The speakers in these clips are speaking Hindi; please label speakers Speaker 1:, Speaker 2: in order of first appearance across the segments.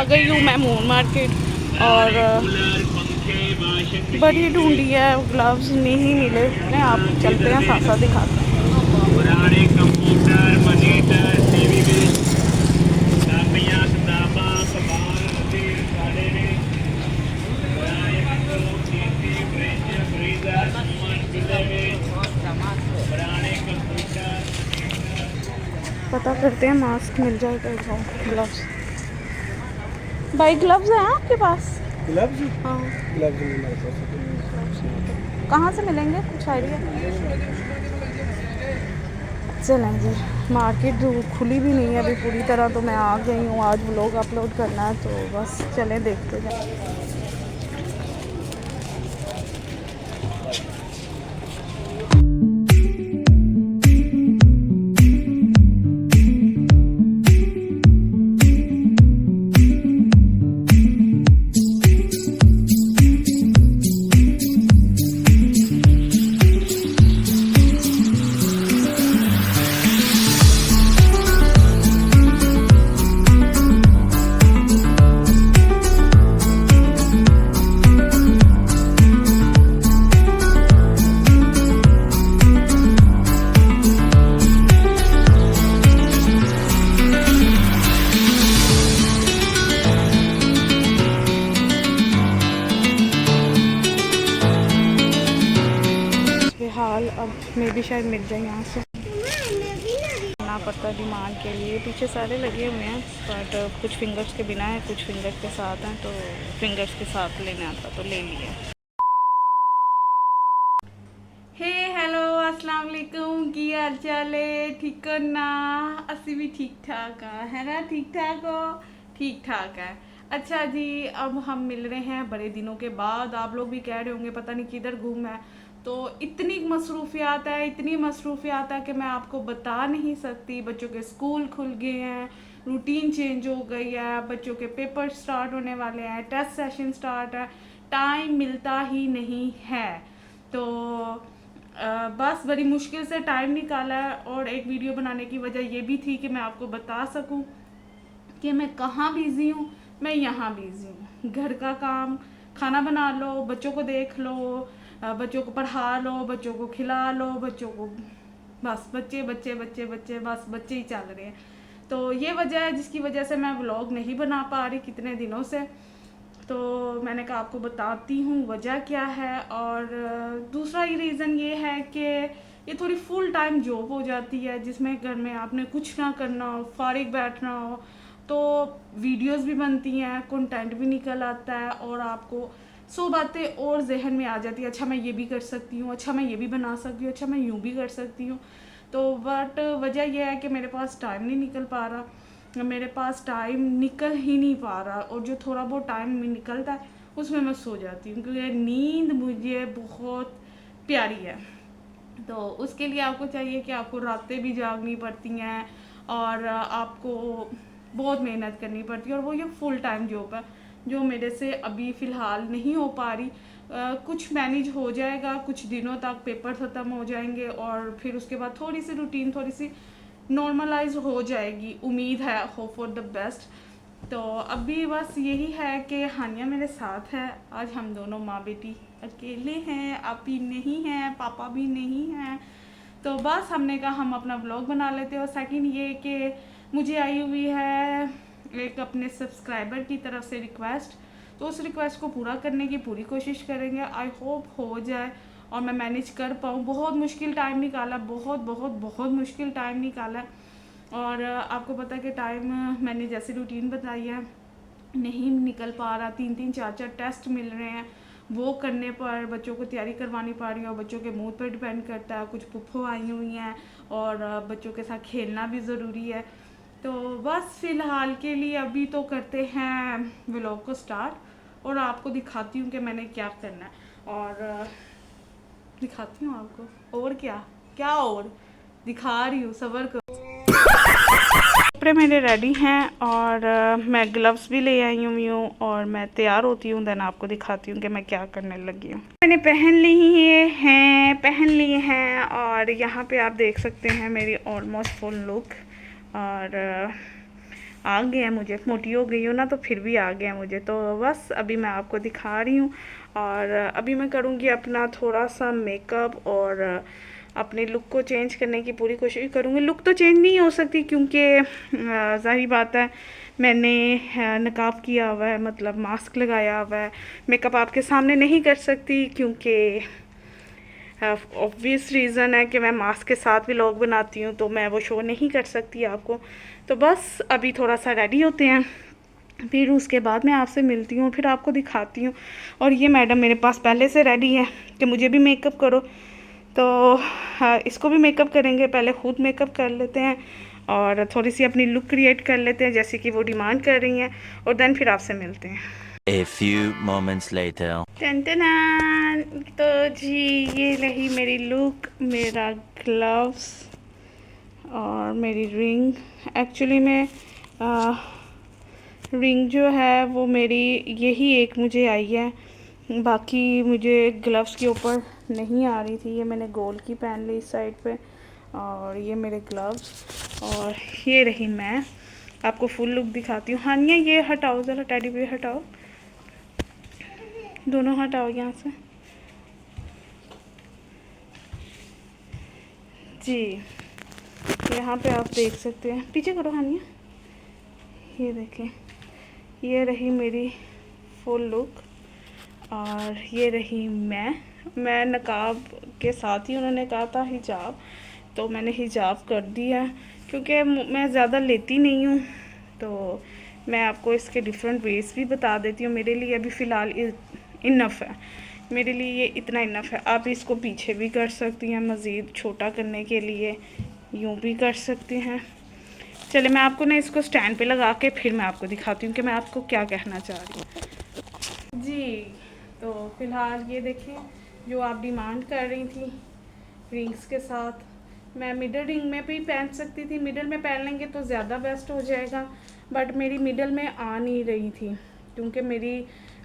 Speaker 1: आ गई हूँ मैं मून मार्केट और बड़ी ढूंढी है, ग्लव्स नहीं मिले। आप चलते हैं, साथ साथ दिखाते हैं। पता करते हैं मास्क मिल जाएगा, ग्लव्स। भाई ग्लव्स हैं आपके पास?
Speaker 2: ग्लव्स?
Speaker 1: हाँ
Speaker 2: ग्लव्स नहीं मेरे पास।
Speaker 1: कहाँ से मिलेंगे, कुछ आइडिया? चलें जी, मार्केट खुली भी नहीं है अभी पूरी तरह, तो मैं आ गई हूँ। आज व्लॉग अपलोड करना है तो बस चलें देखते जाए। फिलहाल अब मे भी शायद मिल जाए यहाँ से। ना पड़ता डिमांड के लिए, पीछे सारे लगे हुए हैं बट कुछ फिंगर्स के बिना है, कुछ फिंगर्स के साथ हैं, तो फिंगर्स के साथ लेने आता तो ले लिए। हे हेलो अस्सलाम वालेकुम, की हाल चाल है? ठीक हो ना? असी भी ठीक ठाक है ना? ठीक ठाक हो? ठीक ठाक है। अच्छा जी, अब हम मिल रहे हैं बड़े दिनों के बाद। आप लोग भी कह रहे होंगे पता नहीं किधर घूम है, तो इतनी मसरूफियात है, इतनी मसरूफियात है कि मैं आपको बता नहीं सकती। बच्चों के स्कूल खुल गए हैं, रूटीन चेंज हो गई है, बच्चों के पेपर स्टार्ट होने वाले हैं, टेस्ट सेशन स्टार्ट है, टाइम मिलता ही नहीं है। तो बस बड़ी मुश्किल से टाइम निकाला है, और एक वीडियो बनाने की वजह ये भी थी कि मैं आपको बता सकूं कि मैं कहाँ बिज़ी हूँ। मैं यहाँ बिज़ी हूँ, घर का काम, खाना बना लो, बच्चों को देख लो, बच्चों को पढ़ा लो, बच्चों को खिला लो, बच्चों को बस बच्चे बच्चे बच्चे बच्चे बस बच्चे ही चल रहे हैं। तो ये वजह है जिसकी वजह से मैं व्लॉग नहीं बना पा रही कितने दिनों से। तो मैंने कहा आपको बताती हूँ वजह क्या है। और दूसरा ही रीज़न ये है कि ये थोड़ी फुल टाइम जॉब हो जाती है, जिसमें घर में आपने कुछ ना करना हो, फारिग बैठना हो, तो वीडियोस भी बनती हैं, कंटेंट भी निकल आता है, और आपको 100 बातें और जहन में आ जाती है। अच्छा मैं ये भी कर सकती हूँ, अच्छा मैं ये भी बना सकती हूँ, अच्छा मैं यूँ भी कर सकती हूँ। तो बट वजह यह है कि मेरे पास टाइम नहीं निकल पा रहा, मेरे पास टाइम निकल ही नहीं पा रहा। और जो थोड़ा बहुत टाइम में निकलता है उसमें मैं सो जाती हूँ, क्योंकि नींद मुझे बहुत प्यारी है। तो उसके लिए आपको चाहिए कि आपको रातें भी जागनी पड़ती हैं, और आपको बहुत मेहनत करनी पड़ती है, और वो ये फुल टाइम जॉब है जो मेरे से अभी फ़िलहाल नहीं हो पा रही। कुछ मैनेज हो जाएगा, कुछ दिनों तक पेपर ख़त्म हो जाएंगे, और फिर उसके बाद थोड़ी सी रूटीन थोड़ी सी नॉर्मलाइज हो जाएगी, उम्मीद है, होप फॉर द बेस्ट। तो अभी बस यही है कि हानिया मेरे साथ है। आज हम दोनों माँ बेटी अकेले हैं, आप भी नहीं हैं, पापा भी नहीं हैं। तो बस हमने कहा हम अपना ब्लॉग बना लेते हैं। और सेकंड ये कि मुझे आई हुई है एक अपने सब्सक्राइबर की तरफ से रिक्वेस्ट, तो उस रिक्वेस्ट को पूरा करने की पूरी कोशिश करेंगे। आई होप हो जाए और मैं मैनेज कर पाऊँ। बहुत मुश्किल टाइम निकाला, बहुत बहुत बहुत मुश्किल टाइम निकाला। और आपको पता है कि टाइम मैंने जैसे रूटीन बताई है नहीं निकल पा रहा। 3-3 4-4 टेस्ट मिल रहे हैं, वो करने पर बच्चों को तैयारी करवानी पड़ रही है, और बच्चों के मूड पर डिपेंड करता है। कुछ पुप्पो आई हुई हैं, और बच्चों के साथ खेलना भी ज़रूरी है। तो बस फ़िलहाल के लिए अभी तो करते हैं व्लॉग को स्टार्ट, और आपको दिखाती हूँ कि मैंने क्या करना है, और दिखाती हूँ आपको। और क्या क्या और दिखा रही हूँ, सब्र करो। कपड़े मेरे रेडी हैं, और मैं ग्लव्स भी ले आई हूँ, और मैं तैयार होती हूँ, देन आपको दिखाती हूँ कि मैं क्या करने लगी हूँ। मैंने पहन लिए हैं, और यहाँ पे आप देख सकते हैं मेरी ऑलमोस्ट फुल लुक। और आ गया मुझे, मोटी हो गई हूँ ना तो फिर भी आ गया मुझे। तो बस अभी मैं आपको दिखा रही हूँ और अभी मैं करूँगी अपना थोड़ा सा मेकअप और अपने लुक को चेंज करने की पूरी कोशिश करूँगी। लुक तो चेंज नहीं हो सकती क्योंकि ज़ाहिर बात है मैंने नकाब किया हुआ है, मतलब मास्क लगाया हुआ है। मेकअप आपके सामने नहीं कर सकती क्योंकि ऑब्वियस रीज़न है कि मैं मास्क के साथ भी व्लॉग बनाती हूँ, तो मैं वो शो नहीं कर सकती आपको। तो बस अभी थोड़ा सा रेडी होते हैं, फिर उसके बाद मैं आपसे मिलती हूँ, फिर आपको दिखाती हूँ। और ये मैडम मेरे पास पहले से रेडी है कि मुझे भी मेकअप करो, तो इसको भी मेकअप करेंगे। पहले ख़ुद मेकअप कर लेते हैं और थोड़ी सी अपनी लुक क्रिएट कर लेते हैं जैसे कि वो डिमांड कर रही हैं, और देन फिर आपसे मिलते हैं।
Speaker 3: A few moments later.
Speaker 1: टन तो जी ये रही मेरी लुक, मेरा ग्लव्स और मेरी रिंग। एक्चुअली में रिंग जो है वो मेरी यही एक मुझे आई है, बाकी मुझे ग्लव्स के ऊपर नहीं आ रही थी। ये मैंने गोल्ड की पहन ली इस साइड पे, और ये मेरे ग्लव्स, और ये रही मैं। आपको फुल लुक दिखाती हूँ। हानिया ये हटाओ ज़रा, टेडी बियर हटाओ, दोनों हटाओ यहाँ से जी। यहाँ पे आप देख सकते हैं, पीछे करो हानिया, ये देखें, ये रही मेरी फुल लुक और ये रही मैं नकाब के साथ ही उन्होंने कहा था हिजाब, तो मैंने हिजाब कर दिया क्योंकि मैं ज़्यादा लेती नहीं हूँ। तो मैं आपको इसके डिफरेंट वेज भी बता देती हूँ। मेरे लिए अभी फ़िलहाल इनफ है, मेरे लिए ये इतना इनफ है। आप इसको पीछे भी कर सकती हैं, मज़ीद छोटा करने के लिए यूँ भी कर सकती हैं। चले मैं आपको ना इसको स्टैंड पे लगा के फिर मैं आपको दिखाती हूँ कि मैं आपको क्या कहना चाह रही हूँ जी। तो फ़िलहाल ये देखिए जो आप डिमांड कर रही थी रिंग्स के साथ, मैं मिडल रिंग में भी पहन सकती थी। मिडल में पहन लेंगे तो ज़्यादा बेस्ट हो जाएगा, बट मेरी मिडल में आ नहीं रही थी क्योंकि मेरी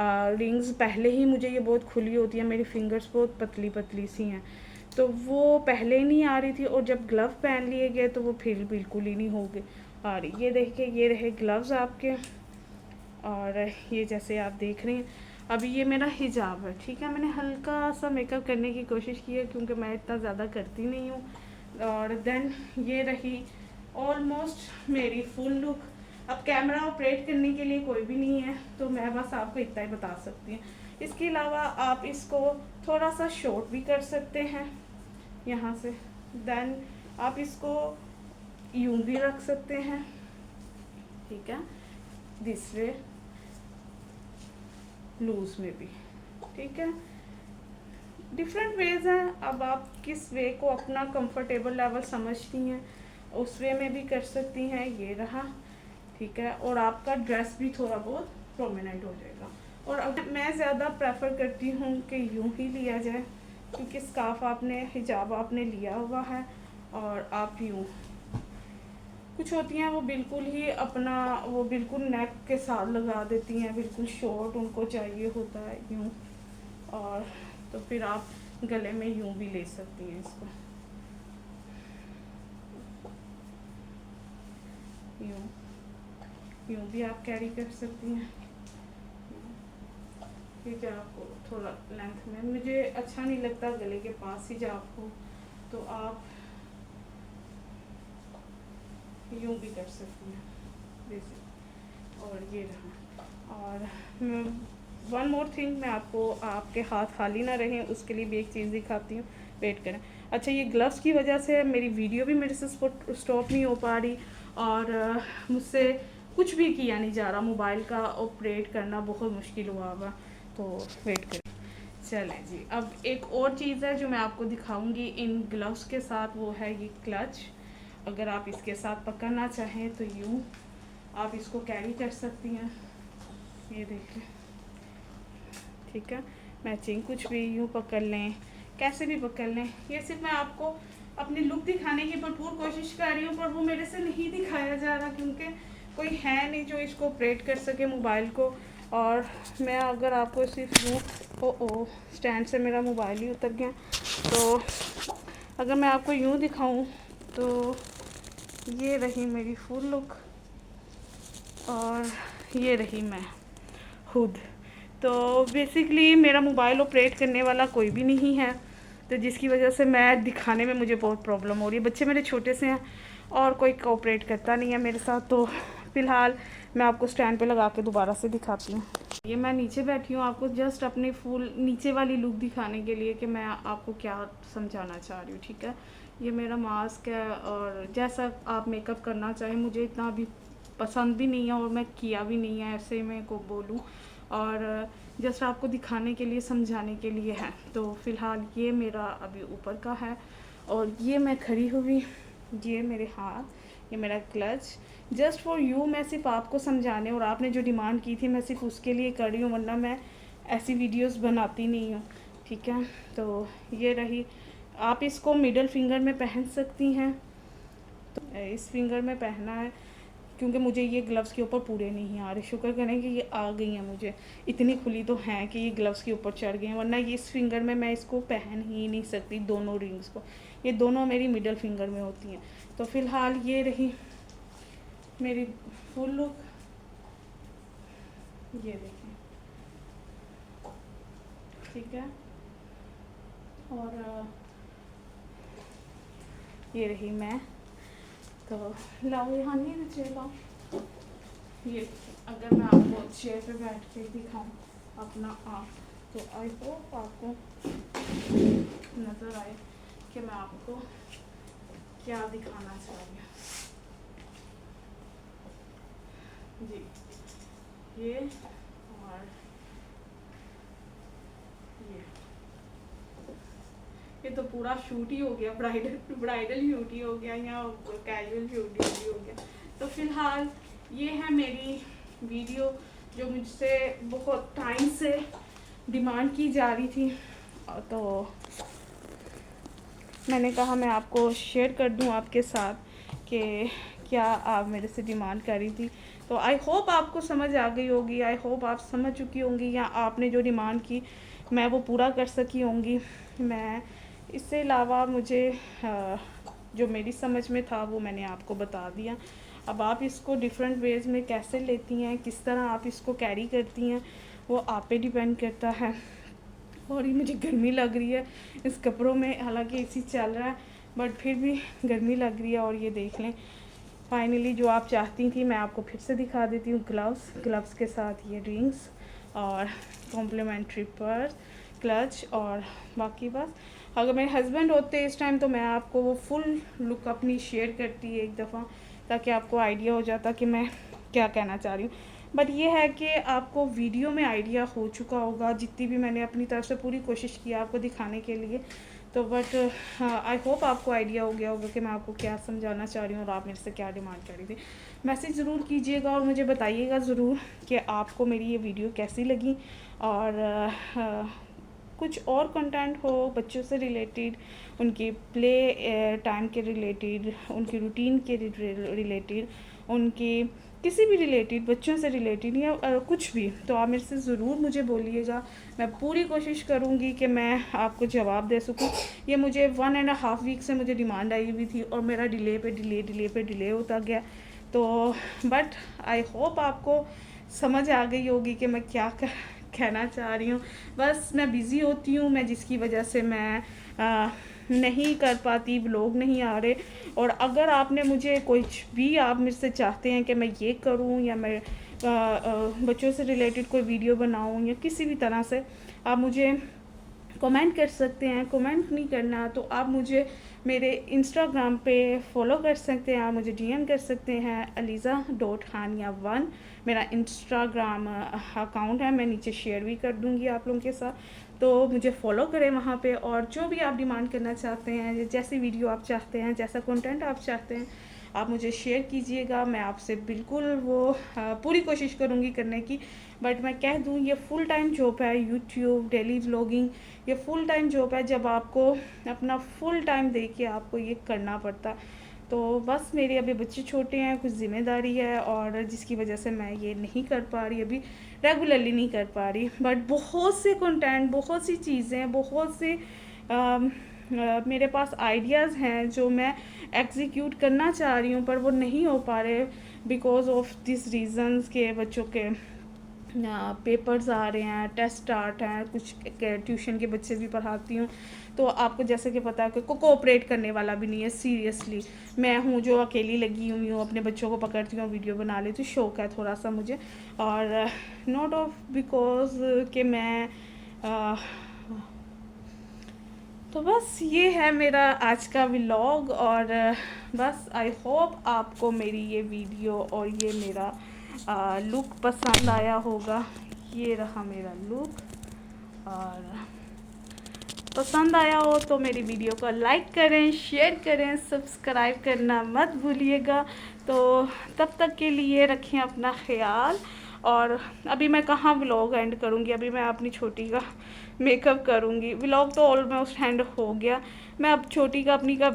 Speaker 1: रिंग्स पहले ही मुझे ये बहुत खुली होती है, मेरी फिंगर्स बहुत पतली पतली सी हैं, तो वो पहले ही नहीं आ रही थी। और जब ग्लव पहन लिए गए तो वो फिर बिल्कुल ही नहीं हो गई आ रही। ये देखिए ये रहे ग्लव्स आपके, और ये जैसे आप देख रहे हैं अभी ये मेरा हिजाब है, ठीक है। मैंने हल्का सा मेकअप करने की कोशिश की है क्योंकि मैं इतना ज़्यादा करती नहीं हूँ। और देन ये रही ऑलमोस्ट मेरी फुल लुक। अब कैमरा ऑपरेट करने के लिए कोई भी नहीं है तो मैं बस आपको इतना ही बता सकती हूँ। इसके अलावा आप इसको थोड़ा सा शॉर्ट भी कर सकते हैं यहाँ से, देन आप इसको यूं भी रख सकते हैं, ठीक है, दिस वे, लूज में भी, ठीक है। डिफरेंट वेज हैं, अब आप किस वे को अपना कंफर्टेबल लेवल समझती हैं उस वे में भी कर सकती हैं। ये रहा, ठीक है, और आपका ड्रेस भी थोड़ा बहुत प्रोमिनेंट हो जाएगा। और अब मैं ज़्यादा प्रेफर करती हूँ कि यूं ही लिया जाए क्योंकि स्कार्फ आपने, हिजाब आपने लिया हुआ है और आप यूं, कुछ होती हैं वो बिल्कुल ही अपना वो बिल्कुल नेक के साथ लगा देती हैं, बिल्कुल शॉर्ट उनको चाहिए होता है यूं, और तो फिर आप गले में यूं भी ले सकती हैं इसको, यूं भी आप कैरी कर सकती हैं। ठीक है, आपको थोड़ा लेंथ में मुझे अच्छा नहीं लगता गले के पास हिजाब हो, तो आप यूं भी कर सकती हैं जैसे। और ये रहा, और वन मोर थिंग, मैं आपको आपके हाथ खाली ना रहें उसके लिए भी एक चीज़ दिखाती हूँ, वेट करें। अच्छा, ये ग्लव्स की वजह से मेरी वीडियो भी मेरे से स्टॉप नहीं हो पा रही और मुझसे कुछ भी किया नहीं जा रहा, मोबाइल का ऑपरेट करना बहुत मुश्किल हुआ हुआ, तो वेट करें। चलें जी, अब एक और चीज़ है जो मैं आपको दिखाऊंगी इन ग्लव्स के साथ, वो है ये क्लच। अगर आप इसके साथ पकड़ना चाहें तो यूँ आप इसको कैरी कर सकती हैं, ये देखिए, ठीक है। मैचिंग कुछ भी यूँ पकड़ लें, कैसे भी पकड़ लें। ये सिर्फ मैं आपको अपनी लुक दिखाने की भरपूर कोशिश कर रही हूँ, पर वो मेरे से नहीं दिखाया जा रहा क्योंकि कोई है नहीं जो इसको ऑपरेट कर सके मोबाइल को। और मैं अगर आपको सिर्फ यूँ, ओ स्टैंड से मेरा मोबाइल ही उतर गया, तो अगर मैं आपको यूँ दिखाऊँ तो ये रही मेरी फुल लुक, और ये रही मैं खुद। तो बेसिकली मेरा मोबाइल ऑपरेट करने वाला कोई भी नहीं है, तो जिसकी वजह से मैं दिखाने में मुझे बहुत प्रॉब्लम हो रही है। बच्चे मेरे छोटे से हैं और कोई कोऑपरेट करता नहीं है मेरे साथ। तो फ़िलहाल मैं आपको स्टैंड पे लगा के दोबारा से दिखाती हूँ। ये मैं नीचे बैठी हूँ आपको जस्ट अपनी फुल नीचे वाली लुक दिखाने के लिए कि मैं आपको क्या समझाना चाह रही हूँ, ठीक है। ये मेरा मास्क है और जैसा आप मेकअप करना चाहें, मुझे इतना अभी पसंद भी नहीं है और मैं किया भी नहीं है, ऐसे मैं को बोलूँ, और जस्ट आपको दिखाने के लिए समझाने के लिए है। तो फ़िलहाल ये मेरा अभी ऊपर का है और ये मैं खड़ी हुई, ये मेरे हाथ, ये मेरा क्लच जस्ट फॉर यू। मैं सिर्फ आपको समझाने और आपने जो डिमांड की थी मैं सिर्फ उसके लिए कर रही हूँ, वरना मैं ऐसी वीडियोस बनाती नहीं हूँ, ठीक है। तो ये रही, आप इसको मिडल फिंगर में पहन सकती हैं। तो इस फिंगर में पहना है क्योंकि मुझे ये ग्लव्स के ऊपर पूरे नहीं आ रहे। शुक्र करें कि ये आ गई हैं, मुझे इतनी खुली तो हैं कि ये ग्लव्स के ऊपर चढ़ गए हैं, वरना ये इस फिंगर में मैं इसको पहन ही नहीं सकती दोनों रिंग्स को। ये दोनों मेरी मिडल फिंगर में होती हैं। तो फ़िलहाल ये रही मेरी फुल लुक, ये देखें, ठीक है। और ये रही मैं। तो लाओ यहाँ नहीं नीचे लाओ। ये अगर मैं आपको चेयर पे बैठ के दिखाऊं अपना आप, तो आई होप आपको नज़र आए कि मैं आपको क्या दिखाना चाह रही हूँ। जी ये और ये तो पूरा शूट ही हो गया, ब्राइडल शूट ही हो गया या कैजुअल शूट ही हो गया। तो फ़िलहाल ये है मेरी वीडियो जो मुझसे बहुत टाइम से डिमांड की जा रही थी, तो मैंने कहा मैं आपको शेयर कर दूं आपके साथ कि क्या आप मेरे से डिमांड कर रही थी। तो आई होप आपको समझ आ गई होगी, आई होप आप समझ चुकी होंगी या आपने जो डिमांड की मैं वो पूरा कर सकी होंगी। मैं इससे अलावा मुझे जो मेरी समझ में था वो मैंने आपको बता दिया। अब आप इसको डिफरेंट वेज़ में कैसे लेती हैं, किस तरह आप इसको कैरी करती हैं, वो आप पे डिपेंड करता है। और ये मुझे गर्मी लग रही है इस कपड़ों में, हालांकि एसी चल रहा है बट फिर भी गर्मी लग रही है। और ये देख लें, फाइनली जो आप चाहती थी मैं आपको फिर से दिखा देती हूँ। ग्लव्स के साथ ये रिंग्स और कॉम्प्लीमेंट्री पर्स, क्लच और बाकी बस। अगर मेरे हस्बैंड होते इस टाइम तो मैं आपको वो फुल लुक अपनी शेयर करती एक दफ़ा, ताकि आपको आइडिया हो जाता कि मैं क्या कहना चाह रही हूँ। बट ये है कि आपको वीडियो में आइडिया हो चुका होगा, जितनी भी मैंने अपनी तरफ से पूरी कोशिश की आपको दिखाने के लिए। तो बट आई होप आपको आइडिया हो गया होगा कि मैं आपको क्या समझाना चाह रही हूँ और आप मेरे से क्या डिमांड कर रही थी। मैसेज ज़रूर कीजिएगा और मुझे बताइएगा ज़रूर कि आपको मेरी ये वीडियो कैसी लगी। और कुछ और कंटेंट हो बच्चों से रिलेटेड, उनकी प्ले टाइम के रिलेटेड, उनकी रूटीन के रिलेटेड, उनकी किसी भी रिलेटेड, बच्चों से रिलेटेड या कुछ भी, तो आप मेरे से ज़रूर मुझे बोलिएगा। मैं पूरी कोशिश करूँगी कि मैं आपको जवाब दे सकूँ। ये मुझे 1.5 वीक से मुझे डिमांड आई हुई थी और मेरा डिले होता गया। तो बट आई होप आपको समझ आ गई होगी कि मैं क्या कहना चाह रही हूँ। बस मैं बिज़ी होती हूँ, मैं जिसकी वजह से मैं नहीं कर पाती, व्लॉग नहीं आ रहे। और अगर आपने मुझे कुछ भी आप मेरे से चाहते हैं कि मैं ये करूं या मैं बच्चों से रिलेटेड कोई वीडियो बनाऊं या किसी भी तरह से, आप मुझे कमेंट कर सकते हैं। कमेंट नहीं करना तो आप मुझे मेरे इंस्टाग्राम पे फॉलो कर सकते हैं, आप मुझे डीएम कर सकते हैं। aliza.hania1 मेरा इंस्टाग्राम अकाउंट है, मैं नीचे शेयर भी कर दूंगी आप लोगों के साथ। तो मुझे फॉलो करें वहाँ पे, और जो भी आप डिमांड करना चाहते हैं, जैसी वीडियो आप चाहते हैं, जैसा कंटेंट आप चाहते हैं, आप मुझे शेयर कीजिएगा। मैं आपसे बिल्कुल वो पूरी कोशिश करूँगी करने की। बट मैं कह दूँ ये फुल टाइम जॉब है, यूट्यूब डेली व्लॉगिंग ये फुल टाइम जॉब है, जब आपको अपना फुल टाइम दे के आपको ये करना पड़ता। तो बस मेरे अभी बच्चे छोटे हैं, कुछ ज़िम्मेदारी है और जिसकी वजह से मैं ये नहीं कर पा रही, अभी रेगुलरली नहीं कर पा रही। बट बहुत से कंटेंट, बहुत सी चीज़ें, बहुत से मेरे पास आइडियाज़ हैं जो मैं एग्जीक्यूट करना चाह रही हूँ, पर वो नहीं हो पा रहे बिकॉज ऑफ दिस रीज़न्स के बच्चों के पेपर्स आ रहे हैं, टेस्ट स्टार्ट हैं, कुछ ट्यूशन के बच्चे भी पढ़ाती हूँ। तो आपको जैसे कि पता है कि कोऑपरेट करने वाला भी नहीं है। सीरियसली मैं हूँ जो अकेली लगी हुई हूँ, अपने बच्चों को पकड़ती हूँ, वीडियो बना लेती हूँ, शौक है थोड़ा सा मुझे, और नॉट ऑफ बिकॉज कि मैं तो बस ये है मेरा आज का व्लॉग। और बस आई होप आपको मेरी ये वीडियो और ये मेरा लुक पसंद आया होगा। ये रहा मेरा लुक, और पसंद आया हो तो मेरी वीडियो को लाइक करें, शेयर करें, सब्सक्राइब करना मत भूलिएगा। तो तब तक के लिए रखें अपना ख्याल। और अभी मैं कहाँ व्लॉग एंड करूँगी, अभी मैं अपनी छोटी का मेकअप करूँगी। व्लॉग तो ऑलमोस्ट एंड हो गया, मैं अब छोटी का अपनी का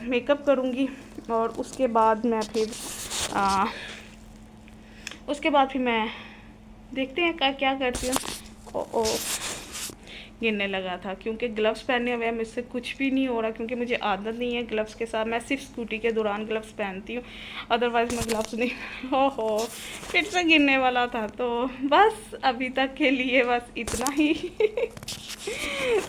Speaker 1: मेकअप करूँगी, और उसके बाद मैं फिर मैं देखते हैं क्या करती हूँ। ओ गिरने लगा था क्योंकि ग्लव्स पहने हुए हैं, मुझसे कुछ भी नहीं हो रहा क्योंकि मुझे आदत नहीं है ग्लव्स के साथ। मैं सिर्फ स्कूटी के दौरान ग्लव्स पहनती हूँ, अदरवाइज़ मैं ग्लव्स नहीं। ओहो फिर से गिरने वाला था। तो बस अभी तक के लिए बस इतना ही।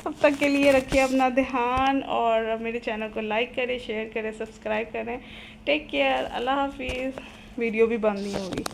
Speaker 1: तब तक के लिए रखिए अपना ध्यान, और मेरे चैनल को लाइक करें, शेयर करें, सब्सक्राइब करें। टेक केयर, अल्लाह हाफिज़। वीडियो भी बंद नहीं होगी।